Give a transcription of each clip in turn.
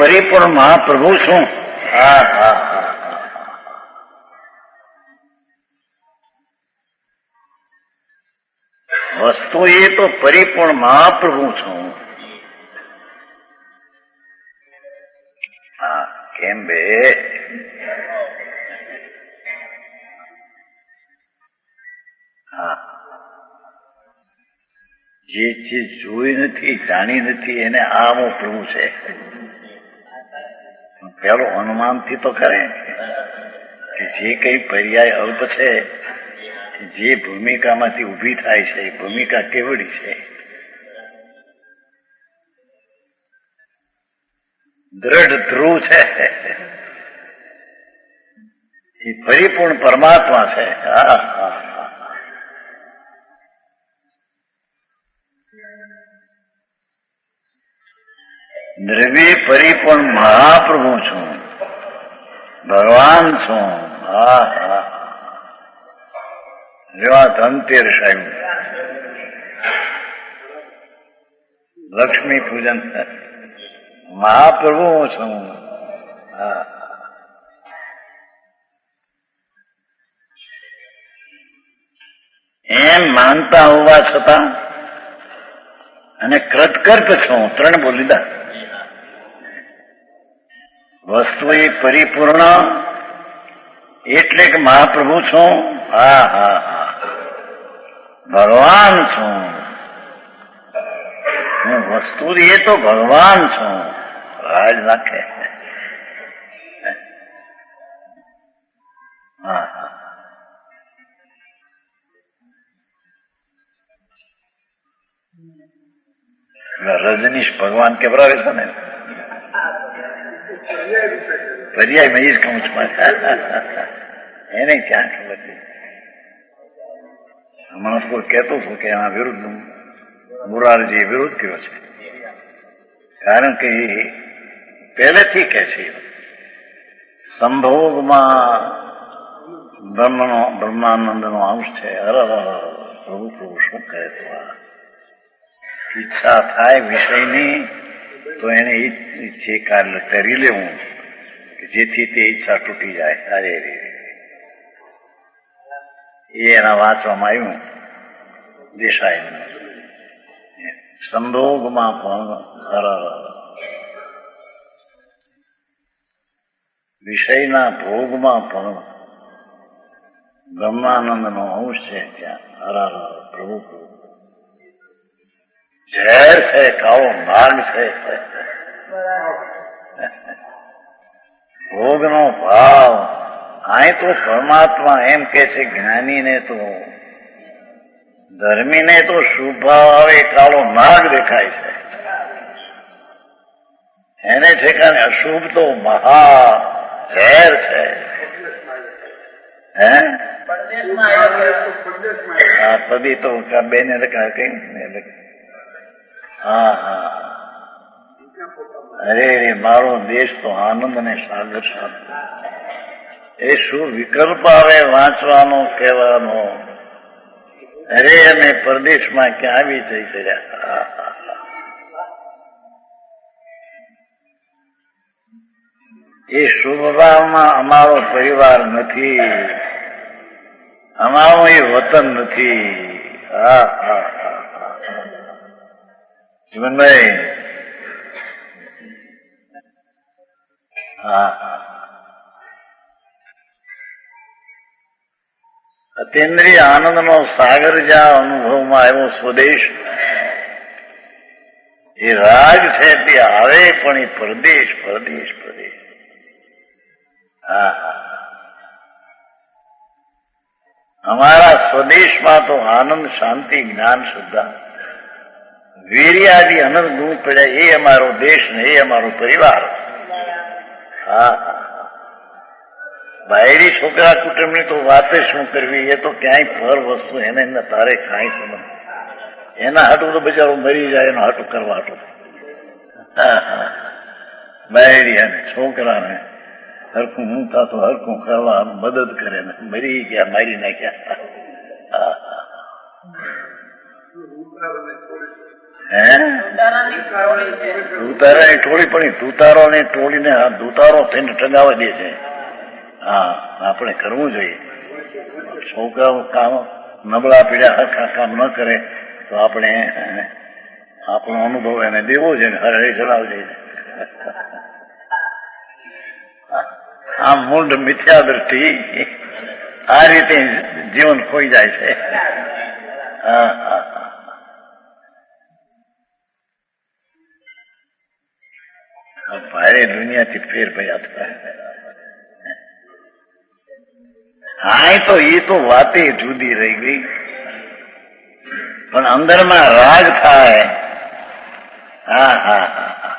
પરિપૂર્ણ મહાપ્રભુ છું. હા હા હા, વસ્તુ એ તો પરિપૂર્ણ મહાપ્રભુ છું. હા કેમ બે? હા, જે ચીજ જોઈ નથી, જાણી નથી, એને આ હું પ્રભુ છે. પેલો અનુમાનથી તો કરે કે જે કઈ પર્યાય અલ્પ છે, જે ભૂમિકામાંથી ઉભી થાય છે એ ભૂમિકા કેવડી છે. દ્રઢ ધ્રુવ છે, એ પરિપૂર્ણ પરમાત્મા છે. હા હા, દ્રવ્ય પરિપૂર્ણ મહાપ્રભુ છું, ભગવાન છું. હા હા, જેવા ધનતેર સાહેબ લક્ષ્મી પૂજન મહાપ્રભુ છું. હા, એમ માનતા હોવા છતાં અને કૃતકર્પ છું, ત્રણ બોલી લીધા. વસ્તુ એ પરિપૂર્ણ એટલે કે મહાપ્રભુ છું. હા હા હા, ભગવાન છું હું. વસ્તુ એ તો ભગવાન છું. રાજ નાખે. હા હા, રજનીશ ભગવાન કેવરાવે છે ને, પર્યાય મેં જ કહું છું. એને ક્યાં ખબર છે? હમણાં કોઈ કહેતો હતો કે આ વિરુદ્ધ મુરારજીએ વિરોધ કર્યો છે. કારણ કે એ પહેલેથી કહે છે સંભોગમાં બ્રહ્માનંદનો અંશ છે. અરે પ્રભુ પ્રભુ શું કહે તો ઈચ્છા થાય વિષયની તો એને જે કાર્ય કરી લેવું કે જેથી તે ઈચ્છા તૂટી જાય. અરે રે, એ એના વાંચવામાં આવ્યું દેસાઈ. સંભોગમાં પણ વિષયના ભોગમાં પણ બ્રહ્માનંદનો અંશ છે. ત્યાં પ્રભુ પ્રભુ ઝેર છે, કાળો નાગ છે. ભોગનો ભાવ અહીં તો પરમાત્મા એમ કે છે જ્ઞાનીને તો, ધર્મીને તો શુભ ભાવ આવે કાળો નાગ દેખાય છે. એને ઠેકાને અશુભ તો મહા ઝેર છે. હે હા, પદી તો બેને કઈ. હા હા, અરે રે, મારો દેશ તો આનંદ ને સાગર સાથે. એ શું વિકલ્પ આવે વાંચવાનો કહેવાનો. અરે અમે પરદેશમાં ક્યાં આવી જઈ કર્યા. એ શુભભાવમાં અમારો પરિવાર નથી, અમારું એ વતન નથી. હા હા હા, જીવનભાઈ. હા હા, અતિન્દ્રિય આનંદનો સાગર જ્યાં અનુભવમાં આવ્યો સ્વદેશ, એ રાગ છે તે આવે પણ એ પરદેશ પરદેશ પરદેશ. હા હા, અમારા સ્વદેશમાં તો આનંદ શાંતિ જ્ઞાન શ્રદ્ધા વીર્યાદિ અનંત ગુણ પડ્યા. એ અમારો દેશ ને એ અમારો પરિવાર. હા હા, બાયરી છોકરા કુટુંબની તો વાત શું કરવી. એ તો ક્યાંય ફર વસ્તુ એને તારે કાંઈ સમજ. એના હાટું તો બિચારો મરી જાય, એનો હાટું કરવા હાટું. બાયરી અને છોકરાને હરખું હું થતો હરખું કરવા મદદ કરે ને મરી ગયા, મારી નાખ્યા. હે ધુતારાની ટોળી પણ ધુતારો ને ટોળીને ધુતારો થઈને ટગાવવા દે છે. હા, આપણે કરવું જોઈએ. છોકરાઓ કામ નબળા પીડા હરખા કામ ન કરે તો આપણે આપણો અનુભવ એને દેવો જોઈએ, હરે ચલાવજે. આ મૂળ મિથ્યા દ્રષ્ટિ આ રીતે જીવન ખોઈ જાય છે. ભારે દુનિયાથી ફેર ભયા થાય. હા, તો એ તો વાતે જુદી રહી ગઈ, પણ અંદરમાં રાગ થાય. હા હા હા,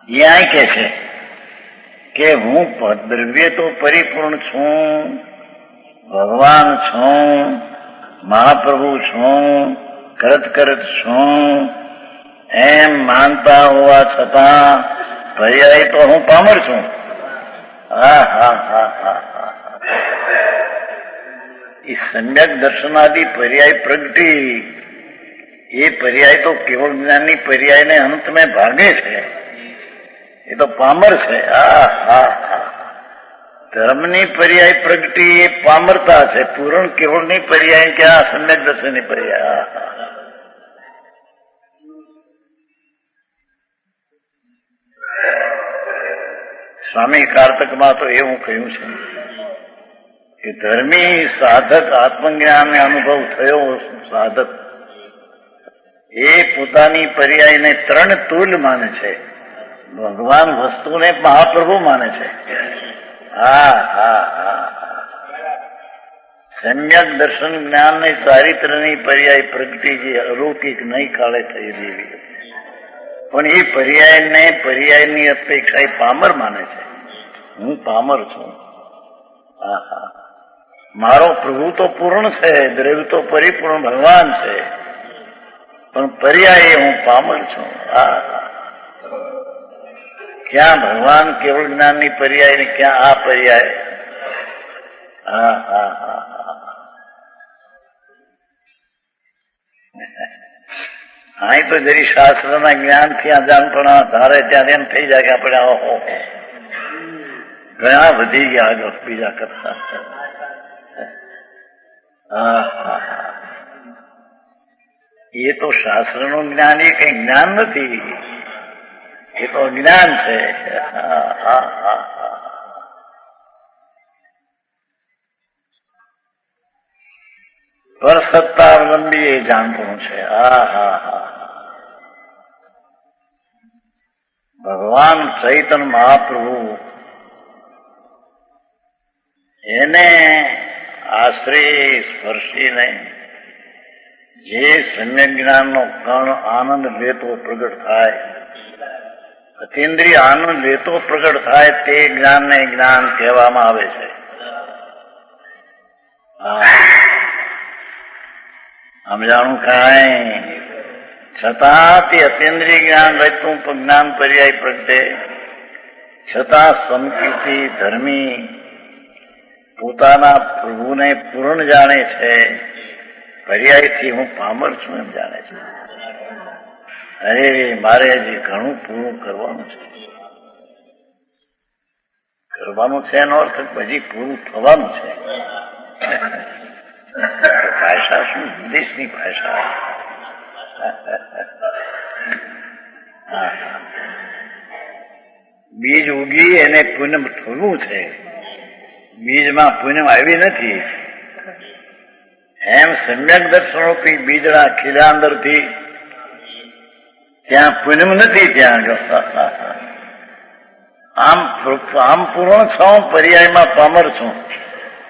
ત્યાં કે છે કે હું દ્રવ્ય તો પરિપૂર્ણ છું, ભગવાન છું, મહાપ્રભુ છું, કરત છું, એમ માનતા હોવા છતાં પર્યાય તો હું પામર છું. હા હા હા હા હા, એ સમ્યક દર્શનાદિ પર્યાય પ્રગટી, એ પર્યાય તો કેવળ જ્ઞાનની પર્યાયને અંત મેં ભાગે છે. એ તો પામર છે. હા હા હા, ધર્મની પર્યાય પ્રગટી એ પામરતા છે. પૂર્ણ કેવળની પર્યાય કે આ સમ્યક દર્શનની પર્યાય. સ્વામી કારતકમાં તો એવું કહ્યું છે કે ધર્મી સાધક આત્મજ્ઞાનને અનુભવ થયો સાધક એ પોતાની પર્યાયને 3 તુલ માને છે. ભગવાન વસ્તુને મહાપ્રભુ માને છે. હા હા હા, સમ્યક દર્શન જ્ઞાનને ચારિત્રની પર્યાય પ્રગટી જે અલૌકિક નહીં કાળે થઈ દેવી, પણ એ પર્યાયની અપેક્ષા એ પામર માને છે. હું પામર છું. હા હા, મારો પ્રભુ તો પૂર્ણ છે, દ્રવ્ય તો પરિપૂર્ણ ભગવાન છે, પણ પર્યાય હું પામર છું. હા હા, ક્યાં ભગવાન કેવળ જ્ઞાનની પર્યાય ને ક્યાં આ પર્યાય. હા હા હા, અહીં તો જરી શાસ્ત્રના જ્ઞાનથી અજાણપણા ધારે ત્યાં એમ થઈ જાય કે આપણે ઓહો ઘણા વધી ગયા આગળ બીજા કરતા. એ તો શાસ્ત્રનું જ્ઞાન એ કઈ જ્ઞાન નથી, એ તો અજ્ઞાન છે. પર સત્તા અવલંબી એ જાણતું છે. હા હા હા, ભગવાન ચૈતન્ય મહાપ્રભુ એને આશ્રય સ્પર્શીને જે સમ્યક જ્ઞાનનો કણ આનંદ લેતો પ્રગટ થાય, અતિન્દ્રિય આનંદ લેતો પ્રગટ થાય, તે જ્ઞાનને જ્ઞાન કહેવામાં આવે છે. સમજાણું કાંઈ છતાં તે અતિન્દ્રિય જ્ઞાન રહેતું જ્ઞાન પર્યાય પ્રગટે, છતાં સમકીર્તિ ધર્મી પોતાના પ્રભુને પૂર્ણ જાણે છે, પર્યાયથી હું પામર છું એમ જાણે છે. અરે મારે હજી ઘણું પૂરું કરવાનું છે. કરવાનું છે એનો અર્થ હજી પૂરું થવાનું છે. ભાષા શું વિદેશની ભાષા. બીજ ઉગી એને પૂનમ થવું છે, બીજમાં પૂનમ આવી નથી. એમ સમ્યક દર્શનોપી બીજના ખીલા અંદરથી ત્યાં પૂનમ નથી. ત્યાં આમ પૂર્ણ છું, પર્યાયમાં પામર છું.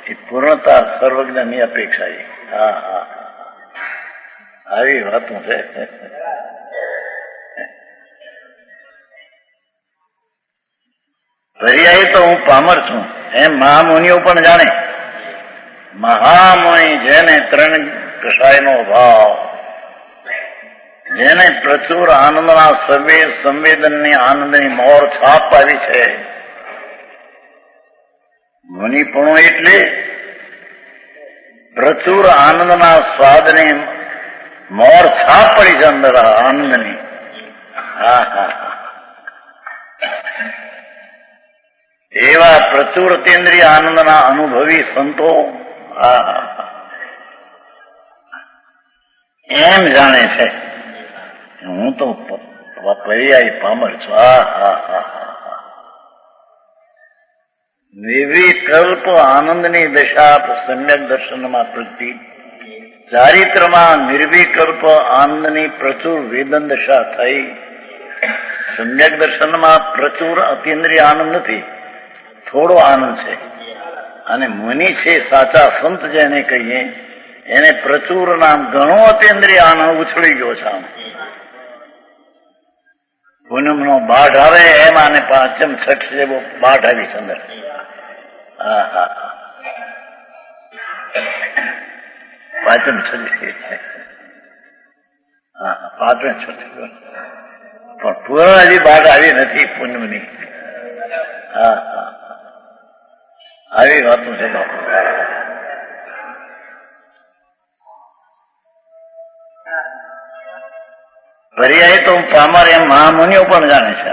એ પૂર્ણતા સર્વજ્ઞની અપેક્ષા. હા હા, આવી વાતું છે. પર્યાય તો હું પામર છું એમ મહામુનિઓ પણ જાણે. મહામુનિ જેને 3 કષાયનો ભાવ, જેને પ્રચુર આનંદના સંવેદનની આનંદની મોર છાપ આવી છે. મુનિપણું એટલે પ્રચુર આનંદના સ્વાદને મોર છાપ પડી છે અંદર આનંદની. હા હા હા, એવા પ્રચુર અતીન્દ્રિય આનંદના અનુભવી સંતો હા હા એમ જાણે છે હું તો પર્યાય પામર છું. હા હા હા હા, નિર્વિકલ્પ આનંદની દશા સમ્યક દર્શનમાં પ્રતિ, ચારિત્રમાં નિર્વિકલ્પ આનંદની પ્રચુર વેદન દશા થઈ. સમ્યક દર્શનમાં પ્રચુર અતીન્દ્રિય આનંદ નથી, થોડો આનંદ છે. અને મુનિ છે સાચા સંત જેને કહીએ એને પ્રચુર નામ ઘણો અતીન્દ્રિય આનંદ ઉછળી ગયો છે. આમ પૂનમનો બાઢ આવે એમ આને પાંચમ છઠ જેવો બાઢ આવી છે અંદર. હા હા, પાંચમ છઠ હા, પાંચમે છઠ પણ પૂર્ણ હજી બાઢ આવી નથી પૂનમની. હા હા, આવી વાતો છે બાપુ. પર્યાય તો પામર એમ મહામુનિઓ પણ જાણે છે.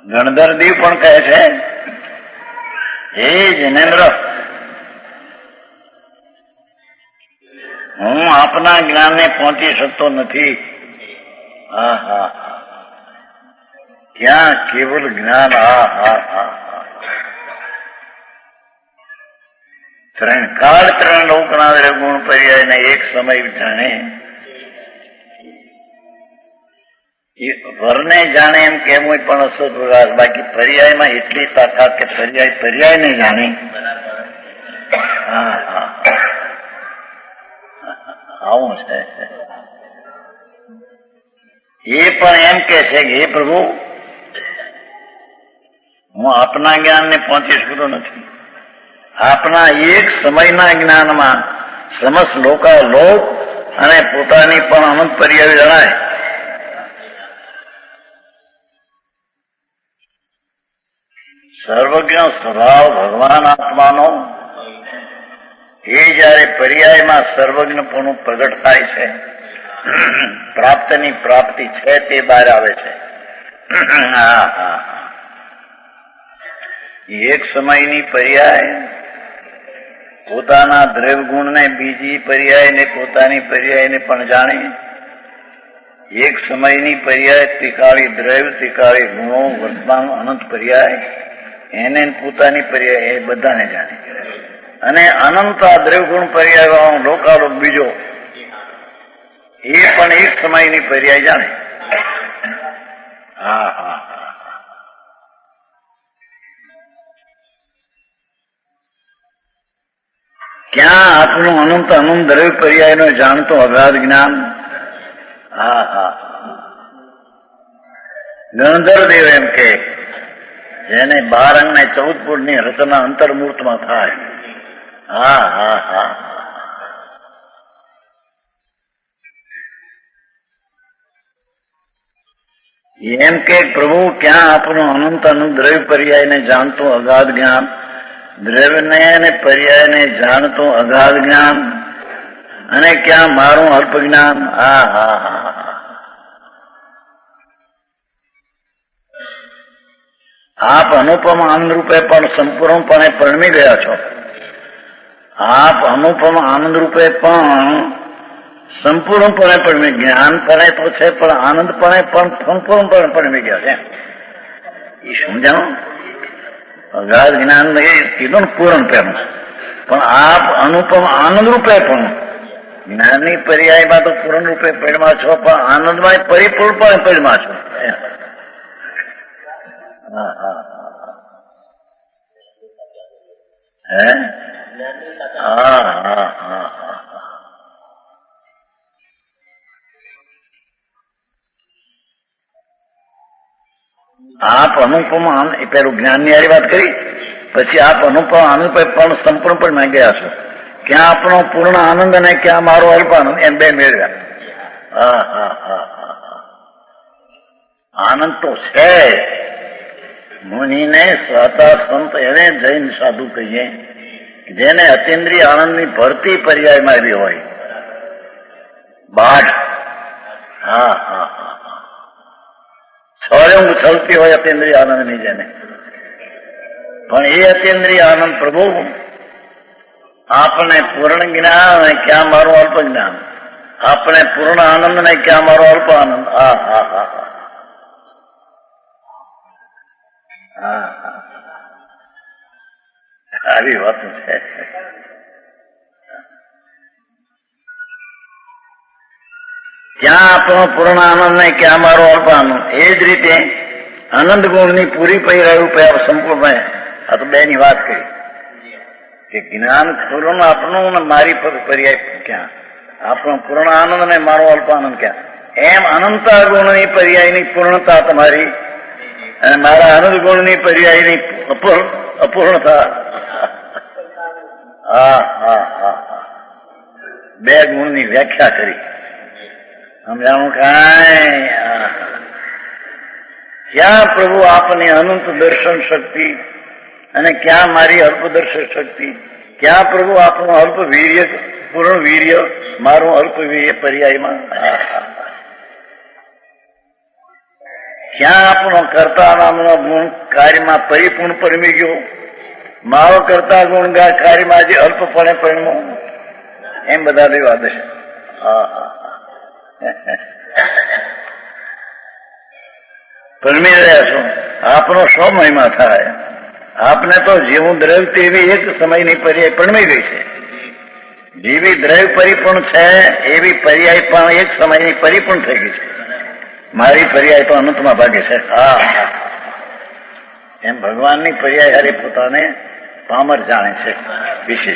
ગણધર દેવ પણ કહે છે હે જનેન્દ્ર, હું આપના જ્ઞાનને પહોંચી શકતો નથી. હા હા, ક્યાં કેવલ જ્ઞાન. હા હા હા, ત્રણ કાળ ત્રણ લોકના ગુણ પર્યાયને એક સમય જાણે. વરને જાણે એમ કેમ હોય પણ અસર પ્રકાશ, બાકી પર્યાયમાં એટલી તાકાત કે પર્યાય ને જાણે. હા હા, આવું છે. એ પણ એમ કે છે કે હે પ્રભુ, હું આપના જ્ઞાનને પહોંચી શકતો નથી. આપના એક સમયના જ્ઞાનમાં સમસ્ત લોકાલોક અને પોતાની પણ અનંત પર્યાય જણાય. સર્વજ્ઞ સ્વભાવ ભગવાન આત્માનો એ જયારે પર્યાયમાં સર્વજ્ઞપણું પ્રગટ થાય છે, પ્રાપ્તની પ્રાપ્તિ છે તે બહાર આવે છે. હા હા, એક સમયની પર્યાય પોતાના દ્રવ્ય ગુણને બીજી પર્યાયને પોતાની પર્યાયને પણ જાણે. એક સમયની પર્યાય ત્રિકાળી દ્રવ્ય ત્રિકાળી ગુણો વર્તમાન અનંત પર્યાય એને પોતાની પર્યાય એ બધાને જાણે. અને અનંત દ્રવ્ય ગુણ પર્યાય લોકાલોક બીજો એ પણ એક સમયની પર્યાય જાણે. હા હા, ક્યાં આપનું અનંત અનંત દ્રવ્ય પર્યાયનો જાણતો અગાધ જ્ઞાન. હા હા, ગણધર દેવ એમ કે જેને 12 અંગ ને 14 પુરની રચના અંતર્મૂર્તમાં થાય. હા હા હા, એમ કે પ્રભુ ક્યાં આપનું અનંત અનંત દ્રવ્ય પર્યાયને જાણતો અગાધ જ્ઞાન, દ્રવ્યને અને પર્યાયને જાણતો અગાધ જ્ઞાન, અને ક્યાં મારું અલ્પ જ્ઞાન. હા હા હા, આપ અનુપમ આનંદ રૂપે પણ સંપૂર્ણપણે પરમી ગયા છો. આપ અનુપમ આનંદ રૂપે પણ સંપૂર્ણપણે પરમી, જ્ઞાનપણે તો છે પણ આનંદપણે પણ સંપૂર્ણપણે પરમી ગયા છે. એ સમજાણું, અગાધ જ્ઞાન કીધું ને પૂર્ણ પેલું, પણ આપ અનુપમ આનંદ રૂપે પણ જ્ઞાનની પર્યાયમાં તો પૂર્ણ રૂપે પડમાં છો, પણ આનંદમાં પરિપૂર્ણપણે પડમાં છો. હા હા, હે હા હા હા, આપ અનુપમ પેલું જ્ઞાનની હારી વાત કરી, પછી આપ અનુપમ આનંદ પણ સંપૂર્ણપણે માં ગયા છો. ક્યાં આપણો પૂર્ણ આનંદ અને ક્યાં મારો અલ્પ આનંદ એમ બે મેળવ્યા. હા હા હા હા, આનંદ તો છે. મુનિને સાચા સંત એને જૈન સાધુ કહીએ જેને અતિન્દ્રિય આનંદની ભરતી પર્યાયમાં આવી હોય. બાઢ. હા હા હા હા. સ્વયં ઉછળતી હોય અતિન્દ્રિય આનંદની જેને. પણ એ અતિન્દ્રિય આનંદ પ્રભુ આપણે પૂર્ણ જ્ઞાન અને ક્યાં મારું અલ્પ જ્ઞાન, આપણે પૂર્ણ આનંદ ને ક્યાં મારો અલ્પ આનંદ. હા હા હા હા હા હા. આવી વાત છે. ક્યાં આપણો પૂર્ણ આનંદ ને ક્યાં મારો અલ્પ આનંદ. એ જ રીતે આનંદ ગુણની પૂરી પડી રહ્યું સંપૂર્ણ. આ તો બે ની વાત કરી કે જ્ઞાન પૂર્ણ આપણું ને મારી પર્યાય ક્યાં, આપણો પૂર્ણ આનંદ ને મારો અલ્પ આનંદ ક્યાં. એમ અનંતા ગુણની પર્યાયની પૂર્ણતા તમારી અને મારા આનંદ ગુણની પર્યાયની અપૂર્ણતા. હા હા હા હા. બે ગુણની વ્યાખ્યા કરી. સમજાણું કાંઈ. ક્યાં પ્રભુ આપની અનંત દર્શન શક્તિ અને ક્યાં મારી અલ્પ દર્શન શક્તિ, ક્યાં પ્રભુ આપણું અલ્પ વીર્ય, પૂર્ણ વીર્ય, મારું અલ્પ વીર્ય પર્યાયમાં. ક્યાં આપણો કરતા નામનો ગુણ કાર્યમાં પરિપૂર્ણ પરમી ગયો, મારો કરતા ગુણ કાર્યમાં જે અલ્પપણે પરમ્યો. એમ બધા વિવાદ છે. હા હા. પરમી રહ્યા છો. આપનો સો મહિમા થાય. આપને તો જેવું દ્રવ્ય તેવી એક સમયની પર્યાય પરમી ગઈ છે. જેવી દ્રવ્ય પરિપૂર્ણ છે એવી પર્યાય પણ એક સમયની પરિપૂર્ણ થઈ ગઈ છે. મારી પર્યાય તો અનંતમાં ભાગે છે. હા, એમ ભગવાનની પર્યાય હારે પોતાને પામર જાણે છે વિશેષ.